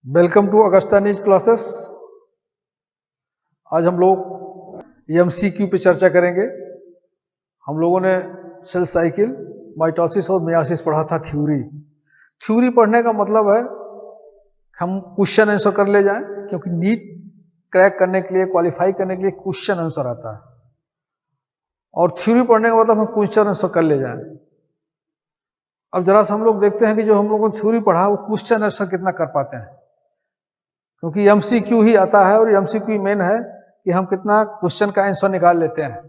Welcome to अगस्ता नीज classes. आज हम लोग एमसीक्यू पे चर्चा करेंगे। हम लोगों ने सेल साइकिल, माइटोसिस और मियासिस पढ़ा था। थ्योरी पढ़ने का मतलब है हम क्वेश्चन आंसर कर ले जाएं, क्योंकि नीट क्रैक करने के लिए, क्वालिफाई करने के लिए क्वेश्चन आंसर आता है। और थ्योरी पढ़ने का मतलब हम क्वेश्चन आंसर कर ले जाएं। अब जरा से हम लोग देखते हैं कि जो हम लोगों ने थ्योरी पढ़ा वो क्वेश्चन आंसर कितना कर पाते हैं, क्योंकि एमसीक्यू ही आता है और एमसीक्यू मेन है कि हम कितना क्वेश्चन का आंसर निकाल लेते हैं।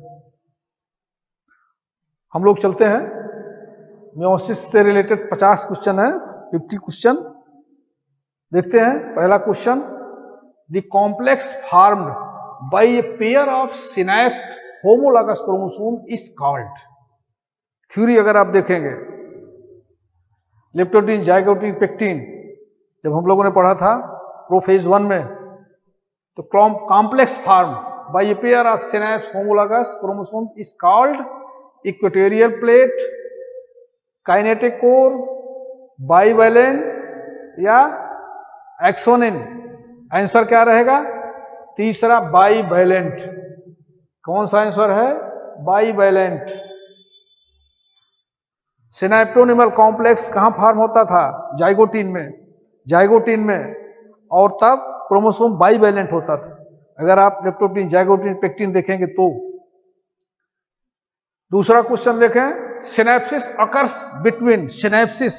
हम लोग चलते हैं, मियोसिस से रिलेटेड 50 क्वेश्चन है, 50 क्वेश्चन देखते हैं। पहला question, the complex formed by a pair of synapsed homologous chromosome is called. Theory अगर आप देखेंगे, लेप्टोटीन, जाइगोटीन, पेक्टीन जब हम लोगों ने पढ़ा था प्रोफेज 1 में, तो complex form by a pair of synapse homologous chromosome is called equatorial plate, kinetic core, bivalent या एक्सोनिन। आंसर क्या रहेगा? तीसरा बाइवैलेंट। कौन सा आंसर है? बाइवैलेंट। सिनैप्टोनिमल कॉम्प्लेक्स कहां फॉर्म होता था? जाइगोटीन में, और तब क्रोमोसोम बाइवैलेंट होता था। अगर आप लेप्टोटीन, जाइगोटीन, पेक्टीन देखेंगे तो। दूसरा क्वेश्चन देखें, सिनैप्सिस अकर्स बिटवीन। सिनैप्सिस,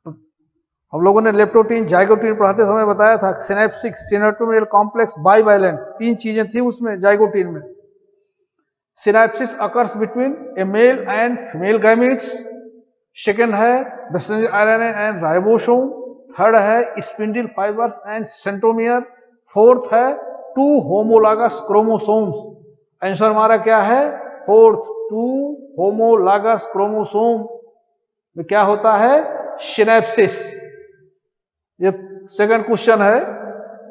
हम लोगों ने लेप्टोटीन, जाइगोटीन पढ़ाते समय बताया था, सिनैप्सिस, सिनैप्टोनिमल कॉम्प्लेक्स, बाइवैलेंट, तीन चीजें थी उसमें जाइगोटीन में। Synapsis occurs between a male and female gametes. Second है messenger RNA and ribosome. Third है spindle fibres and centromere. Fourth है टू होमोलॉगस क्रोमोसोम्स। आंसर हमारा क्या है? फोर्थ, टू होमोलॉगस क्रोमोसोम में क्या होता है? सिनैप्सिस। ये सेकंड क्वेश्चन है।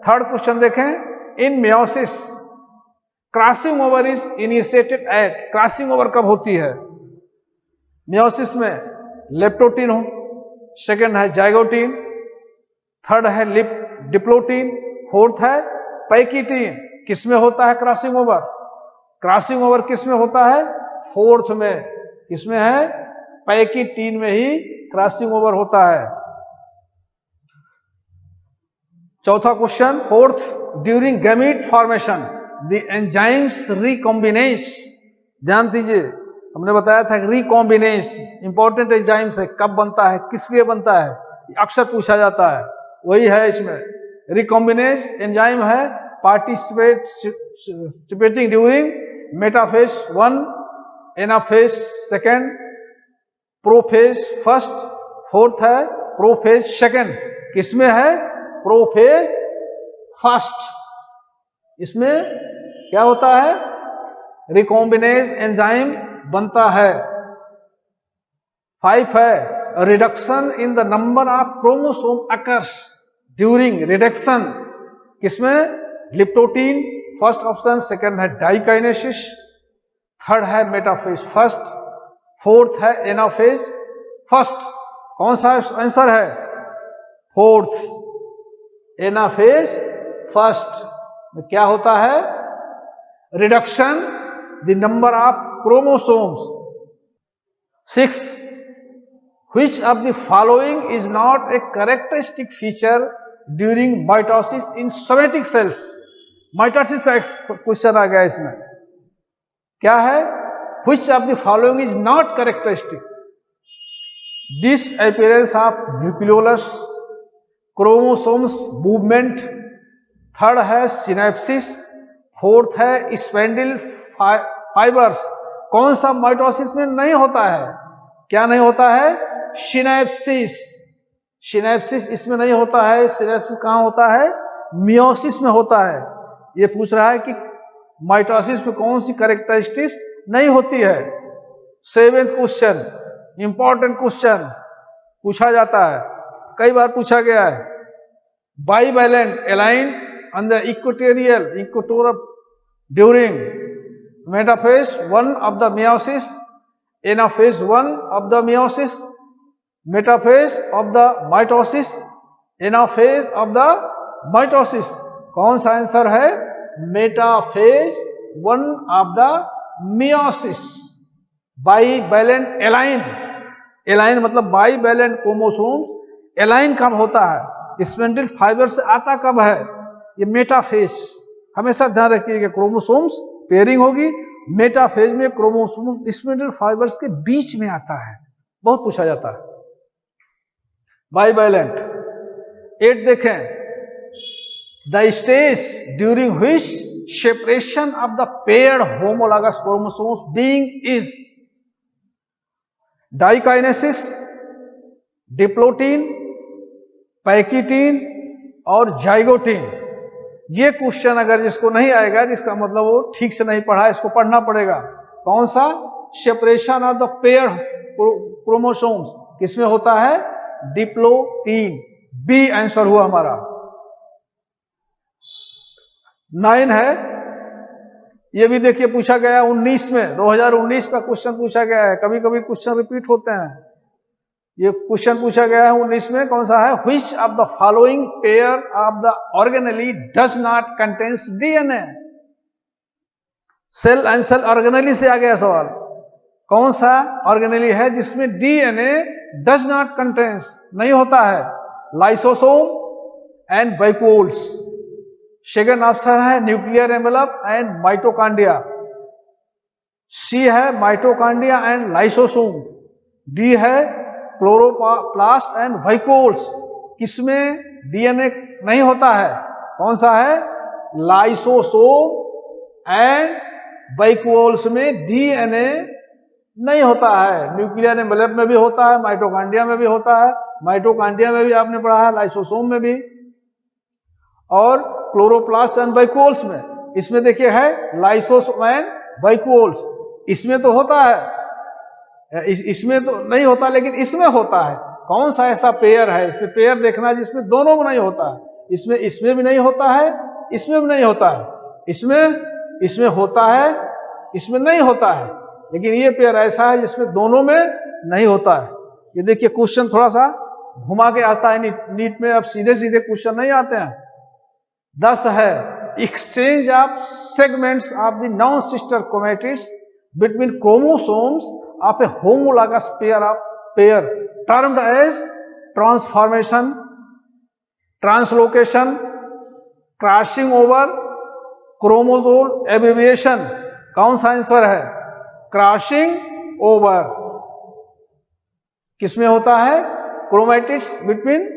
थर्ड क्वेश्चन देखें, in meiosis crossing over is initiated at. Crossing over कब होती है? मियोसिस में लेप्टोटीन हो, सेकंड है जाइगोटीन, थर्ड है डिप्लोटीन, फोर्थ है पैकिटीन। किसमें होता है क्रॉसिंग ओवर? क्रॉसिंग ओवर किसमें होता है? फोर्थ में। किसमें है? पैकिटीन में ही क्रॉसिंग ओवर होता है। चौथा question, fourth, during gamete formation the enzymes recombinase. ध्यान दीजिए, हमने बताया था रिकॉम्बिनेस इंपॉर्टेंट एंजाइम्स है। कब बनता है, किस लिए बनता है, अक्सर पूछा जाता है। वही है इसमें। रिकॉम्बिनेस एंजाइम है participating during metaphase 1, anaphase 2, prophase 1, fourth है प्रोफेज 2। किसमें है? प्रोफेज 1। इसमें क्या होता है? रिकॉम्बिनेज एंजाइम बनता है। 5 है reduction in the number of chromosome occurs during reduction. किसमें? Leptotene, first option. सेकंड है डाइकाइनेसिस, थर्ड है मेटाफेज 1, फोर्थ है एनाफेज 1। कौन सा आंसर है? फोर्थ, एनाफेज 1 में क्या होता है? Reduction the number of chromosomes. 6, which of the following is not a characteristic feature during mitosis in somatic cells? Mitosis का क्वेश्चन आ गया इसमें। क्या है? which of the following is not characteristic? disappearance of nucleolus, chromosomes movement, third है सिनैप्सिस, fourth है spindle fibres. कौन सा mitosis में नहीं होता है? क्या नहीं होता है? सिनैप्सिस। सिनैप्सिस इसमें नहीं होता है। सिनैप्सिस कहां होता है? मियोसिस में होता है। ये पूछ रहा है कि माइटोसिस में कौन सी कैरेक्टरिस्टिक्स नहीं होती है। 7th क्वेश्चन, इंपॉर्टेंट क्वेश्चन पूछा जाता है, कई बार पूछा गया है। Bivalent align on the equator during metaphase 1 of the meiosis, anaphase 1 of the meiosis, metaphase of the mitosis, anaphase of the mitosis. कौन सा आंसर है? Metaphase 1 of the meiosis. Bivalent align, align मतलब बाईवैलेंट क्रोमोसोम्स एलाइन कब होता है? Spindle fibre से आता कब है? ये मेटाफेज। हमेशा ध्यान रखिएगा, क्रोमोसोम्स पेयरिंग होगी, मेटाफेज में क्रोमोसोम स्पिंडल फाइबर्स के बीच में आता है, बहुत पूछा जाता है। बाईवैलेंट। 8 देखें, the stage during which separation of the paired homologous chromosomes being is diakinesis, diplotene, pachytene और जाइगोटीन। ये क्वेश्चन अगर जिसको नहीं आएगा इसका मतलब वो ठीक से नहीं पढ़ा, इसको पढ़ना पड़ेगा। कौन सा? Separation of the paired chromosomes किसमें होता है? डिप्लोटीन। बी आंसर हुआ हमारा। 9 है, ये भी देखिए पूछा गया 19 में, 2019 का क्वेश्चन पूछा गया है। कभी कभी क्वेश्चन रिपीट होते हैं। ये क्वेश्चन पूछा गया है 19 में, कौन सा है? Which of the following pair of the organelle does not contains DNA. Cell and cell organelle से आ गया सवाल। कौन सा ऑर्गेनेली है जिसमें डीएनए डज नॉट कंटेन्स नहीं होता है? Lysosome and vacuoles. Second option है न्यूक्लियर एनवेलप एंड माइटोकॉन्ड्रिया। सी है माइटोकॉन्ड्रिया एंड लाइसोसोम। डी है क्लोरोप्लास्ट एंड वैक्यूल्स। किसमें डीएनए नहीं होता है? कौन सा है? लाइसोसोम एंड वैक्यूल्स में डीएनए नहीं होता है। न्यूक्लियर एनवेलप में भी होता है, माइटोकॉन्ड्रिया में भी होता है, माइटोकॉन्ड्रिया में भी आपने पढ़ा है, लाइसोसोम में भी, और क्लोरोप्लास्ट एंड वैक्यूल्स में। इसमें देखिए है लाइसोसोम एंड वैक्यूल्स। इसमें तो होता है, इसमें तो नहीं होता, लेकिन इसमें होता है। कौन सा ऐसा पेयर है? इसमें पेयर देखना है जिसमें दोनों में नहीं होता है। इसमें भी नहीं होता है, इसमें भी नहीं होता है। इसमें होता है, इसमें नहीं होता है, लेकिन ये पेयर ऐसा है जिसमें दोनों में नहीं होता है। ये देखिए क्वेश्चन थोड़ा सा घुमा के आता है नीट में, अब सीधे सीधे क्वेश्चन नहीं आते हैं। 10 है, exchange of segments of the non sister chromatids between chromosomes of a homologous pair termed as transformation, translocation, crossing over, chromosome abbreviation. कौन सा आंसर है? Crossing over. किसमें होता है? Chromatids between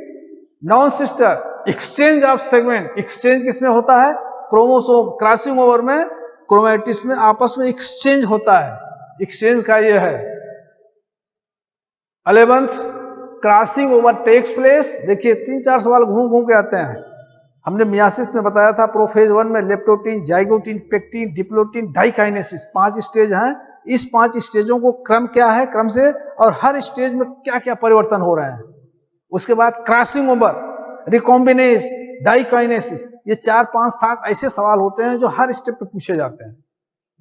non sister. Exchange of segment, exchange किसमें होता है? Chromosome. Crossing over में क्रोमैटिड्स में आपस में एक्सचेंज होता है, एक्सचेंज का ये है। 11th, crossing over takes place. देखिए 3-4 सवाल घूम घूम के आते हैं। हमने मियासिस में बताया था, प्रोफेज 1 में leptotene, zygotene, pectin, diplotene, diakinesis 5 stage हैं। इस 5 स्टेजों को क्रम क्या है, क्रम से, और हर स्टेज में क्या क्या परिवर्तन हो रहे हैं। उसके बाद क्रॉसिंग ओवर, रिकॉम्बिनेस, डाइकाइनेसिस, ये 4, 5, 7 ऐसे सवाल होते हैं जो हर स्टेप पे पूछे जाते हैं।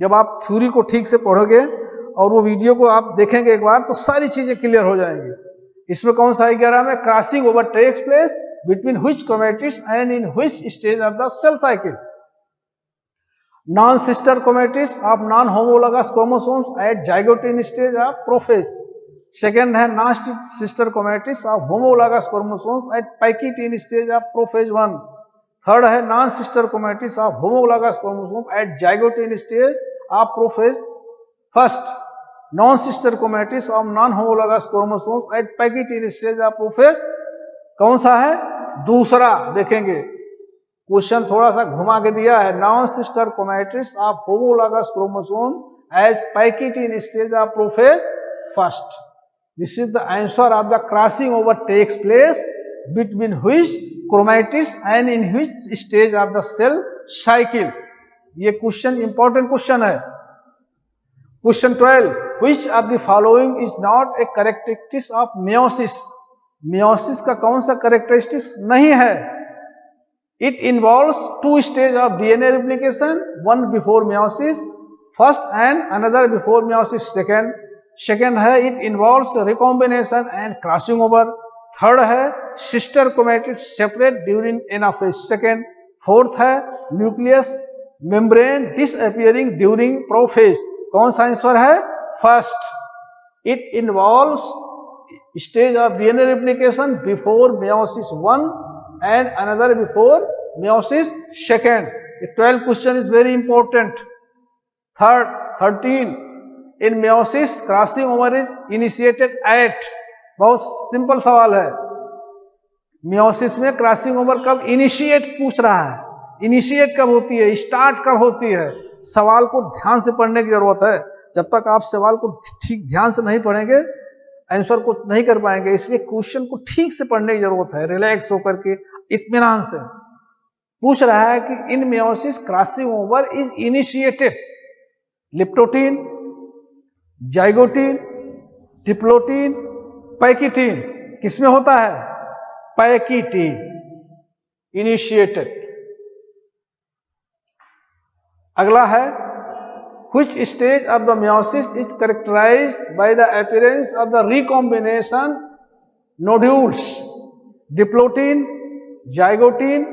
जब आप थ्योरी को ठीक से पढ़ोगे और वो वीडियो को आप देखेंगे एक बार, तो सारी चीजें क्लियर हो जाएंगी। इसमें कौन सा 11 में? Crossing over takes place between which chromatids and in which stage of the cell cycle. Non sister chromatids of non homologous chromosomes at zygotene stage of prophase. Second है non sister chromatids of homologous chromosomes at pachytene stage of prophase 1। Third है non sister chromatids of homologous chromosome at zygotene stage of prophase first. Non sister chromatids of non homologous chromosome at pachytene stage of prophase कौन सा है? दूसरा। देखेंगे question थोड़ा सा घुमा के दिया है। Non sister chromatids of homologous chromosome at pachytene stage of prophase first. This is the answer of the crossing over takes place between which chromatids and in which stage of the cell cycle. ये question important question है। Question 12, which of the following is not a characteristic of meiosis? meiosis का कौन सा characteristic नहीं है? It involves 2 stages of DNA replication, one before meiosis first and another before meiosis second. Second है it involves recombination and crossing over. Third है sister chromatid separate during anaphase, second. Fourth है nucleus membrane disappearing during prophase, कौन सा answer है? First. It involves stage of DNA replication before meiosis 1 and another before meiosis 2. The 12th question is very important. Third, 13. In meiosis crossing over is initiated at, बहुत simple सवाल है, meiosis में crossing over कब initiate पूछ रहा है, initiate कब होती है, स्टार्ट कब होती है। सवाल को ध्यान से पढ़ने की जरूरत है, जब तक आप सवाल को ठीक ध्यान से नहीं पढ़ेंगे आंसर को नहीं कर पाएंगे, इसलिए क्वेश्चन को ठीक से पढ़ने की जरूरत है, रिलैक्स होकर के इत्मीनान से। पूछ रहा है कि in meiosis crossing over is initiated, leptotene, zygotene, diplotene, pachytene, किसमें होता है? Pachytene, initiated. अगला है which stage of the meiosis is characterized by the appearance of the recombination nodules, diplotene, zygotene,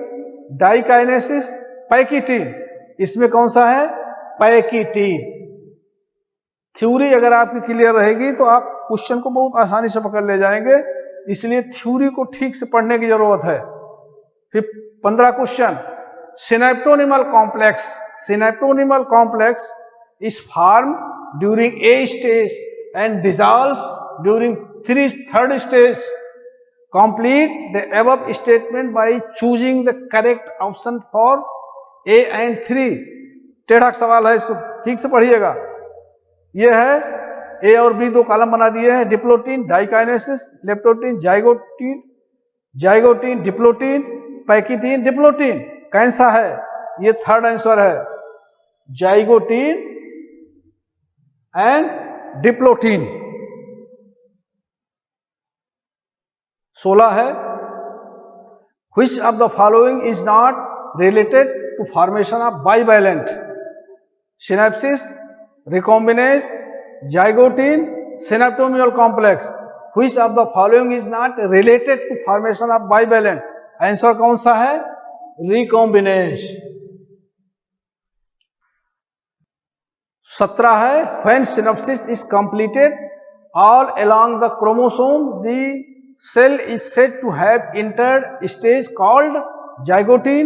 diakinesis, pachytene, इसमें कौन सा है? पैकिटीन। थ्योरी अगर आपकी क्लियर रहेगी तो आप क्वेश्चन को बहुत आसानी से पकड़ ले जाएंगे, इसलिए थ्योरी को ठीक से पढ़ने की जरूरत है। फिर 15 question, synaptonemal complex, synaptonemal complex is formed during A stage and dissolves during third stage. Complete the above statement by choosing the correct option for A and 3. टेढ़ा सवाल है, इसको ठीक से पढ़िएगा। यह है A और B, दो कॉलम बना दिए हैं, diplotene, diakinesis, leptotene, zygotene, zygotene, diplotene, pachytene, diplotene, कैसा है? ये थर्ड आंसर है, जाइगोटीन एंड डिप्लोटीन। 16 है which of the following is not related to formation of bivalent, synapsis, recombinase, zygote, synaptomial complex, which of the following is not related to formation of bivalent? Answer कौन सा है? recombinase। 17 है when synapsis is completed all along the chromosome the cell is said to have entered stage called zygote,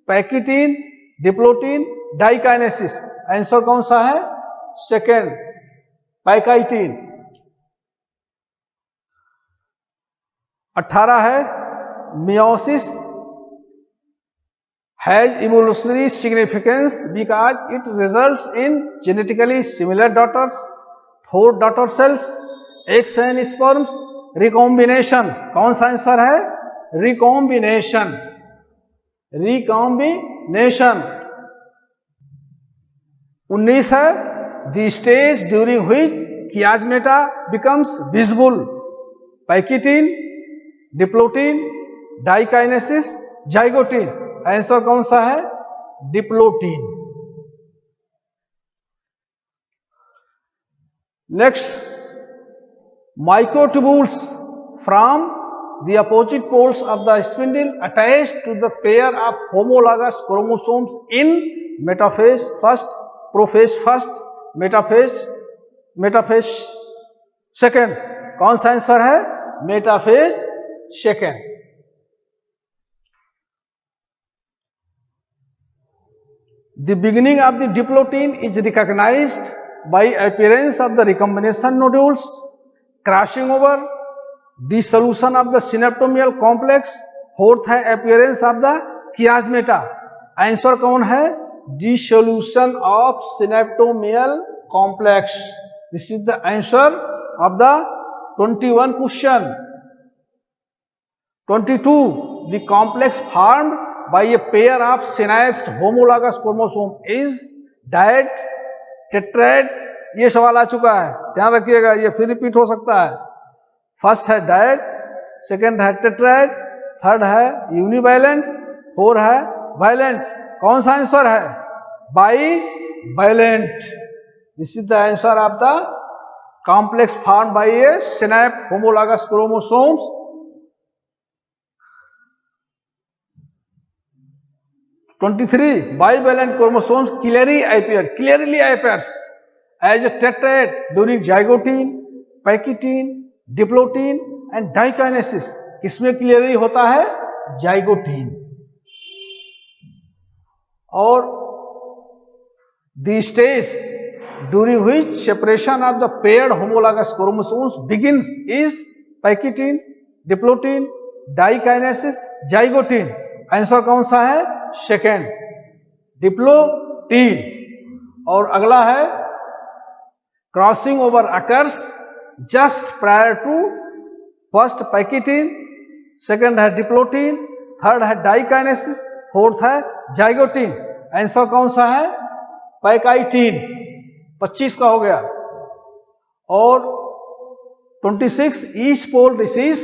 pachytene, diplotene, diakinesis, answer कौन सा है? Second, pachytene. 18 है meiosis has evolutionary significance because it results in genetically similar daughters, 4 daughter cells, eggs and sperms, recombination, कौन सा answer है? recombination, recombination। 19 है the stage during which chiasmata becomes visible, pachytene, diplotene, diakinesis, zygotene, answer कौन सा है? Diplotene. Next, microtubules from the opposite poles of the spindle attached to the pair of homologous chromosomes in metaphase first, prophase first, metaphase second, कौन सा answer है? Metaphase second. The beginning of the diplotin is recognized by appearance of the recombination nodules, crossing over, dissolution of the synaptomial complex, fourth है appearance of the chiasmata, answer कौन है? dissolution of synaptomial complex। This is the answer of the 21 question। 22, the complex formed by a pair of synapsed homologous chromosome is dyad, tetrad। ये सवाल आ चुका है, ध्यान रखिएगा, ये फिर रिपीट हो सकता है। फर्स्ट है डायड, सेकंड है टेट्राड, थर्ड है यूनिवैलेंट, फोर है वायलेंट, कौन सा आंसर है? Bivalent. This is the answer of the complex formed by a synapse homologous chromosomes 23 bivalent chromosomes clearly appears as a tetrad during zygote, pachytene, diplotene and diakinesis. किसमें clearly होता है? Zygotene. और the stage during which separation of the paired homologous chromosomes begins is pachytene, diplotene, diakinesis, zygotene. Answer कौन सा है? Second, diplotene. और अगला है crossing over occurs just prior to first pachytene, second है डिप्लोटीन, थर्ड है diakinesis, fourth है zygotene. Answer कौन सा है? पैकाइटीन। 25 का हो गया। और 26 each pole receives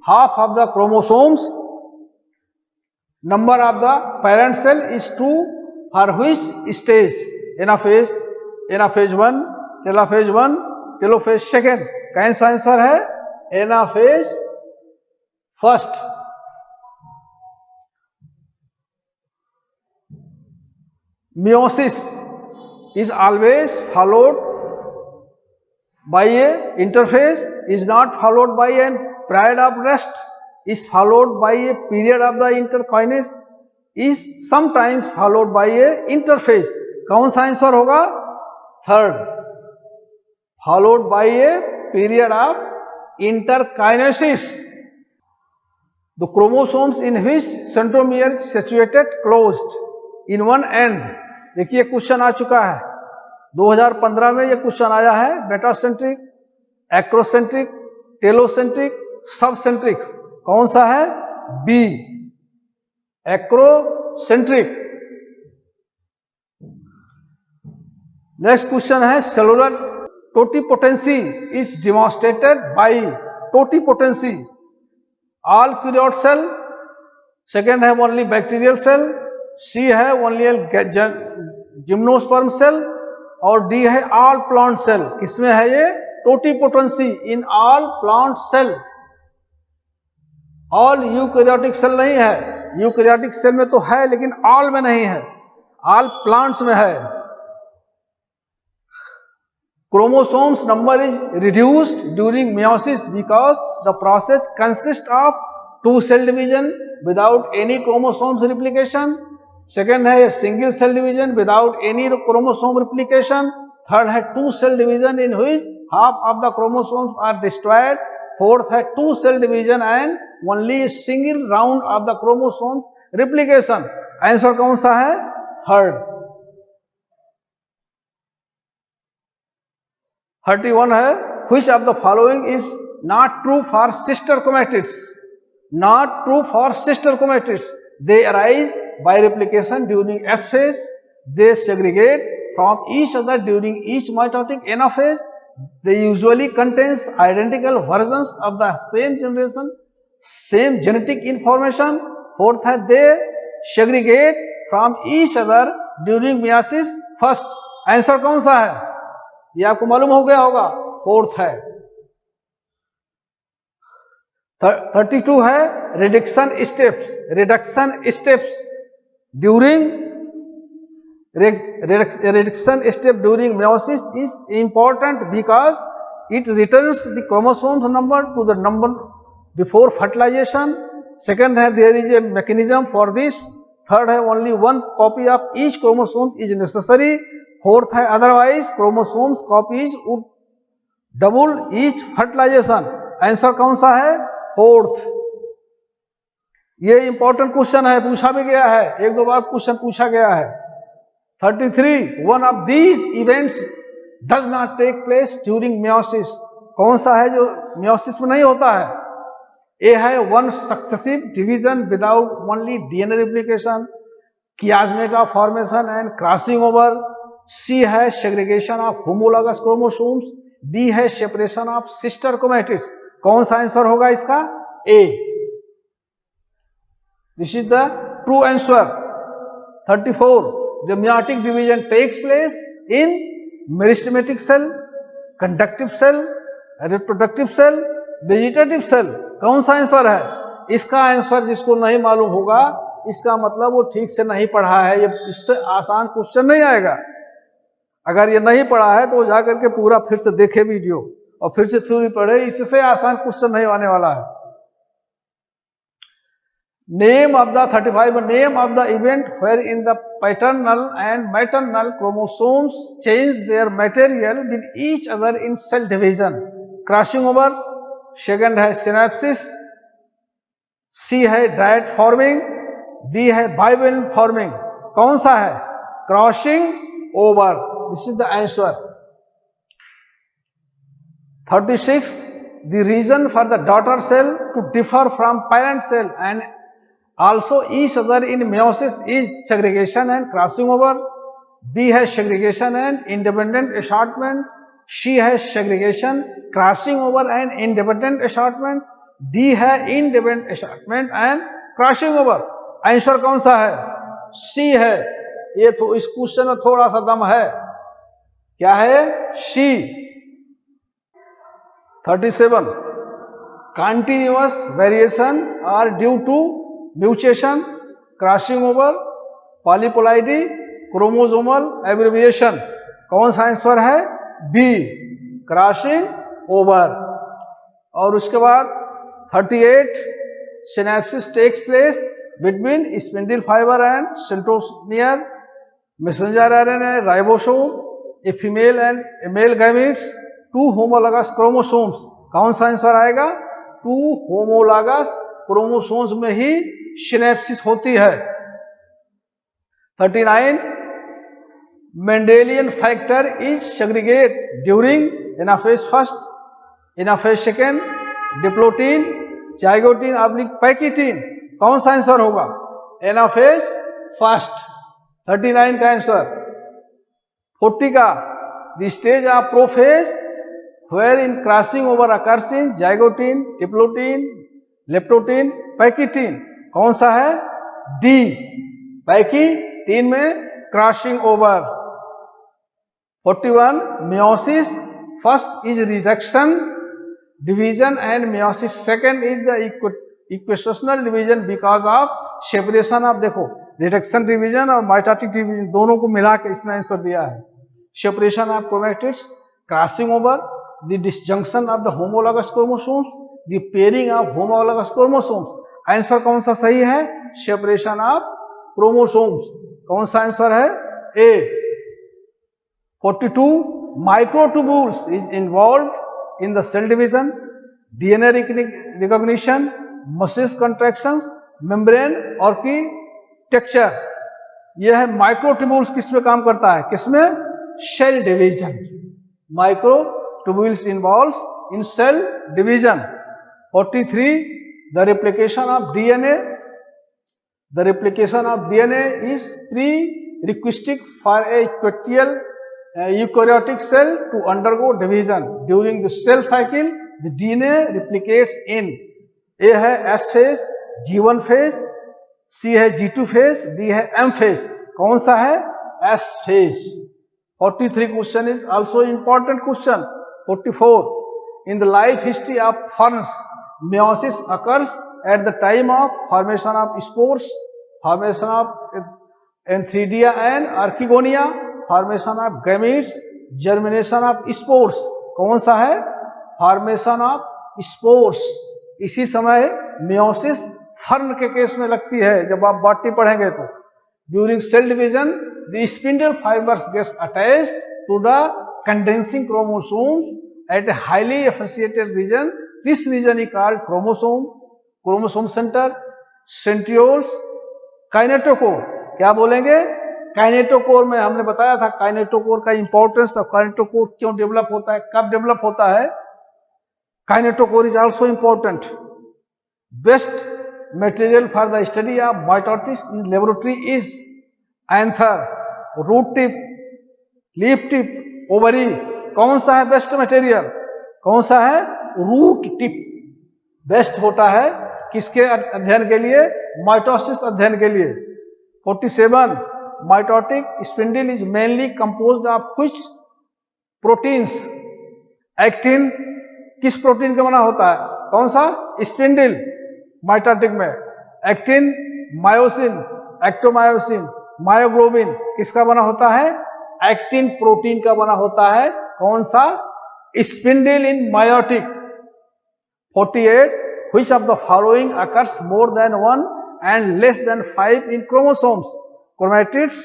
half of the chromosomes, number of the parent cell is 2 for which stage? Anaphase, anaphase 1, telophase 1, telophase second. कौन सा आंसर है? Anaphase first. Meiosis is always followed by a interphase, is not followed by a period of rest, is followed by a period of the interkinase, is sometimes followed by a interphase. कौन सा answer होगा? Third, followed by a period of interkinesis. The chromosomes in which centromere is situated closed in one end. देखिए question आ चुका है 2015 में, ये question आया है। बेटा सेंट्रिक, एक्रोसेंट्रिक, टेलोसेंट्रिक, सबसेंट्रिक। कौन सा है? B, acrocentric. नेक्स्ट क्वेश्चन है cellular totipotency is demonstrated by totipotency all period cell, second है ओनली बैक्टीरियल सेल, सी है ओनली जिम्नोस्पर्म सेल, और डी है ऑल प्लांट सेल। किसमें है ये? Totipotency in all plant cell. All eukaryotic cell नहीं है, यूकैरियोटिक सेल में तो है लेकिन ऑल में नहीं है, ऑल प्लांट्स में है। Chromosomes number is reduced during meiosis because the process consists of 2 cell division without any chromosomes replication, second है single cell division without any chromosome replication, third है 2 cell division in which half of the chromosomes are destroyed, fourth है 2 cell division and only a single round of the chromosome replication. Answer कौन सा है? Third. 31 है which of the following is not true for sister chromatids? Not true for sister chromatids. They arise by replication during S phase. They segregate from each other during each mitotic anaphase. They usually contains identical versions of the same generation, same genetic information. Fourth है they segregate from each other during meiosis first. Answer कौन सा है? ये आपको मालूम हो गया होगा, फोर्थ है। 32 है reduction steps. Reduction steps during reduction step during meiosis is important because it returns the chromosomes number to the number before fertilization. Second है there is a mechanism for this. Third है only one copy of each chromosome is necessary. Fourth है otherwise chromosomes copies would double each fertilization. Answer कौन सा है? Fourth. ये important question है, पूछा भी गया है, 1-2 बार क्वेश्चन पूछा गया है। 33 one of these events does not take place during meiosis. कौन सा है जो meiosis में नहीं होता है? ए है one successive division without only DNA replication, chiasmata formation and crossing over, C है segregation of homologous chromosomes, D है सेपरेशन ऑफ सिस्टर क्रोमैटिड्स। कौन सा आंसर होगा इसका? A. This is the true answer. 34 the meiotic division takes place in meristematic cell, conductive cell, reproductive cell, vegetative cell. कौन सा answer है? इसका answer जिसको नहीं मालूम होगा इसका मतलब वो ठीक से नहीं पढ़ा है, ये इससे आसान क्वेश्चन नहीं आएगा। अगर ये नहीं पढ़ा है तो वो जाकर के पूरा फिर से देखे वीडियो और फिर से थ्योरी पढ़े, इससे आसान क्वेश्चन नहीं आने वाला है। Name of the 35 name of the event where in the paternal and maternal chromosomes change their material with each other in cell division. Crossing over, second है सिनेप्सिस, सी है डायट फॉर्मिंग, डी है bivalent forming. कौन सा है? Crossing over. This is the answer. 36 the reason for the daughter cell to differ from parent cell and also each other in meiosis is segregation and crossing over. B है segregation and independent assortment, C है segregation, crossing over and independent assortment, D है independent assortment and crossing over। Answer कौन सा है? C है। ये तो इस क्वेश्चन में थोड़ा सा दम है। क्या है? C। 37 continuous variation are due to mutation, crossing over, polyploidy, chromosomal abbreviation। कौन सा आंसर है? B, crossing over. और उसके बाद 38 synapsis takes place between spindle fiber and centromere, messenger RNA, ribosome, a female and a male gametes, 2 homologous chromosomes. कौन सा answer आएगा? 2 homologous chromosomes में ही सिनेप्सिस होती है। 39 Mendelian factor is segregate during anaphase first, anaphase second, diplotene, zygotene oblique pachytene. कौन सा answer होगा? Anaphase first. 39 का आंसर। 40 का the stage of prophase where in crossing over occurs in zygote, diplotin, leptotin, पैकिटीन। कौन सा है? डी, पैकिटीन में crossing over. 41 meiosis first is reduction division and meiosis second is the equational division because of separation of, देखो reduction division और mitotic division दोनों को मिला के इसमें आंसर दिया है। Separation of chromatids, crossing over, the disjunction of the homologous chromosomes, the pairing of homologous chromosomes। Answer कौन सा सही है? Separation of chromosomes. कौन सा आंसर है? ए। 42 microtubules is involved in the cell division, DNA recognition, muscle contractions, membrane architecture। यह है microtubules किस में काम करता है? किसमें? Cell division. Microtubules involves in cell division। 43 the replication of DNA, the replication of DNA is prerequisite for a eukaryotic cell to undergo division। during the cell cycle the DNA replicates in, A है S phase, G1 phase, C है G2 phase, D है M phase। कौन सा है? S phase। 43 question is also important question। 44 in the life history of ferns meiosis occurs at the time of formation of spores, formation of antheridia and archegonia, formation of gametes, germination of spores। कौन सा है? formation of spores। इसी समय meiosis fern के case में लगती है जब आप बॉटनी पढ़ेंगे तो। During cell division the spindle fibers gets attached to the condensing chromosomes at a highly associated region। this region is called chromosome center, centrioles, kinetochore। क्या बोलेंगे? काइनेटोकोर में हमने बताया था काइनेटोकोर का इंपॉर्टेंस, और काइनेटोकोर क्यों डेवलप होता है, कब डेवलप होता है। Kinetochore is also important. Best material for the study of mitosis in laboratory is anther, root tip, leaf tip, ovary. कौन सा है बेस्ट मटेरियल? कौन सा है? रूट टिप बेस्ट होता है। किसके अध्ययन के लिए? माइटोसिस अध्ययन के लिए। 47 mitotic spindle is mainly composed of which proteins? Actin किस प्रोटीन का बना होता है? कौन सा? स्पिंडल। माइटोटिक में एक्टिन, मायोसिन, एक्टोमायोसिन, मायोग्लोबिन किसका बना होता है? एक्टिन प्रोटीन का बना होता है। कौन सा? Spindle in meiotic. 48 which of the following occurs more than 1 and less than 5 in chromosomes? Chromatids,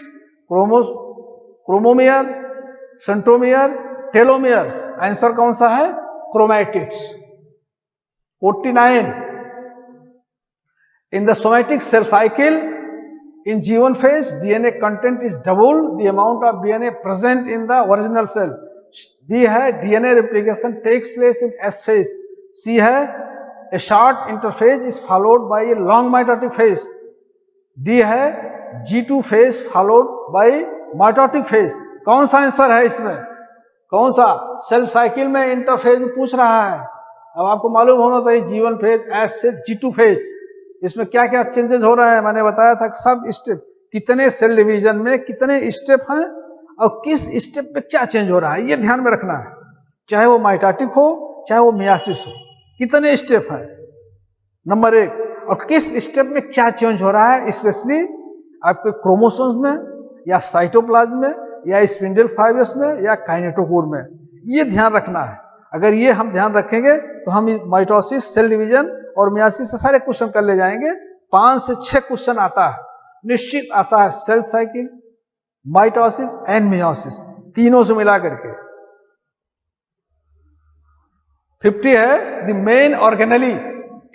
chromomere, centromere, telomere. Answer कौन सा है? Chromatids. 49 in the somatic cell cycle in G1 phase DNA content is double the amount of DNA present in the original cell। B है DNA replication takes place in S phase। C है a short interphase is followed by a long mitotic phase। D है G2 phase followed by mitotic phase। कौन सा answer है इसमें? कौन सा? Cell cycle में इंटरफेज में पूछ रहा है। अब आपको मालूम होना चाहिए G1 phase, S phase, G2 phase, इसमें क्या क्या चेंजेस हो रहे हैं। मैंने बताया था कि सब स्टेप, कितने सेल डिवीजन में कितने स्टेप हैं और किस स्टेप पे क्या चेंज हो रहा है, ये ध्यान में रखना है। चाहे वो माइटोटिक हो, चाहे वो मियासिस हो, कितने स्टेप है नंबर 1, और किस स्टेप में क्या चेंज हो रहा है, स्पेशली आपके क्रोमोसोम्स में या साइटोप्लाज्म में या स्पिंडल फाइबर्स में या काइनेटोकोर में, ये ध्यान रखना है। अगर ये हम ध्यान रखेंगे तो हम माइटोसिस, सेल डिवीजन और मियासिस से सारे क्वेश्चन कर ले जाएंगे। 5 से 6 क्वेश्चन आता है, निश्चित आता है, cell cycle, mitosis and meiosis तीनों से मिला करके। 50 है the main organelle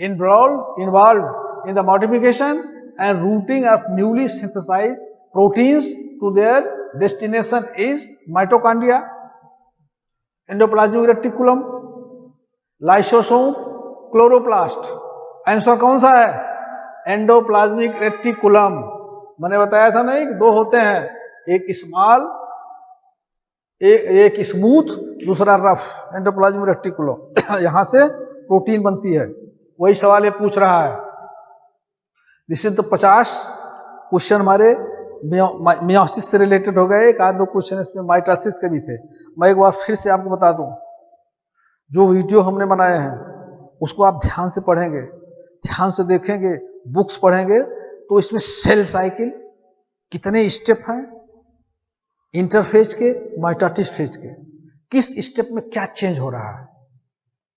involved in the modification and routing of newly synthesized proteins to their destination is mitochondria, endoplasmic reticulum, lysosome, chloroplast। Answer कौन सा है? Endoplasmic reticulum. मैंने बताया था नहीं कि 2 होते हैं, एक स्मॉल, एक स्मूथ, दूसरा रफ, एंडोप्लाज्मिक रेटिकुलम। यहां से प्रोटीन बनती है, वही सवाल ये पूछ रहा है। जिससे तो 50 क्वेश्चन हमारे मियोसिस से रिलेटेड हो गए, 1-2 क्वेश्चन इसमें माइटोसिस के भी थे। मैं एक बार फिर से आपको बता दूं, जो वीडियो हमने बनाए हैं उसको आप ध्यान से पढ़ेंगे, ध्यान से देखेंगे, बुक्स पढ़ेंगे, तो इसमें सेल साइकिल कितने स्टेप हैं, इंटरफेज के, माइटोटिक फेज के, किस स्टेप में क्या चेंज हो रहा है,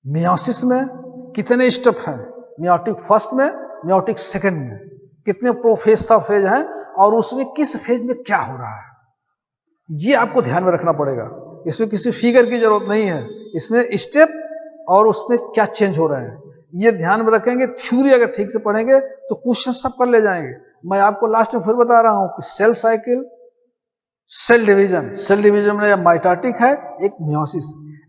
मियोसिस में कितने स्टेप हैं, मियोटिक फर्स्ट में, मियोटिक सेकंड में कितने प्रोफेज सब फेज हैं, और उसमें किस फेज में क्या हो रहा है, ये आपको ध्यान में रखना पड़ेगा। इसमें किसी फिगर की जरूरत नहीं है, इसमें स्टेप और उसमें क्या चेंज हो रहे हैं ये ध्यान में रखेंगे। थ्योरी अगर ठीक से पढ़ेंगे तो क्वेश्चन सब कर ले जाएंगे। मैं आपको लास्ट में फिर बता रहा हूं कि सेल साइकिल, सेल डिवीजन में या माइटोटिक है, एक मियोसिस,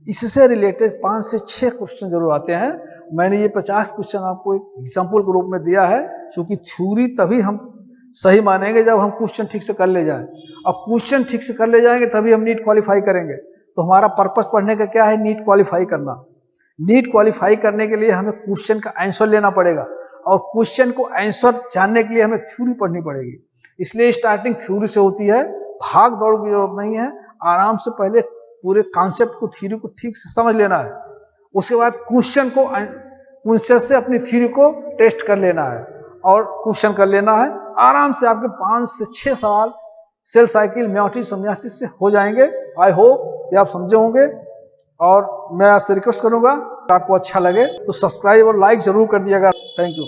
इससे रिलेटेड 5 से 6 क्वेश्चन जरूर आते हैं। मैंने ये 50 क्वेश्चन आपको एक एग्जाम्पल के रूप में दिया है, क्योंकि थ्योरी तभी हम सही मानेंगे जब हम क्वेश्चन ठीक से कर ले जाएं, और क्वेश्चन ठीक से कर ले जाएंगे तभी हम नीट क्वालिफाई करेंगे। तो हमारा पर्पस पढ़ने का क्या है? नीट क्वालिफाई करना। नीट क्वालिफाई करने के लिए हमें क्वेश्चन का आंसर लेना पड़ेगा, और क्वेश्चन को आंसर जानने के लिए हमें थ्योरी पढ़नी पड़ेगी। इसलिए स्टार्टिंग थ्योरी से होती है, भाग दौड़ की जरूरत नहीं है। आराम से पहले पूरे कॉन्सेप्ट को, थ्योरी को ठीक से समझ लेना है, उसके बाद क्वेश्चन से अपनी थ्योरी को टेस्ट कर लेना है और क्वेश्चन कर लेना है। आराम से आपके 5 से 6 सवाल सेल साइकिल, मियोसिस, मियासिस से हो जाएंगे। आई होप कि आप समझे होंगे, और मैं आपसे रिक्वेस्ट करूंगा आपको अच्छा लगे तो सब्सक्राइब और लाइक जरूर कर दिएगा। Thank you.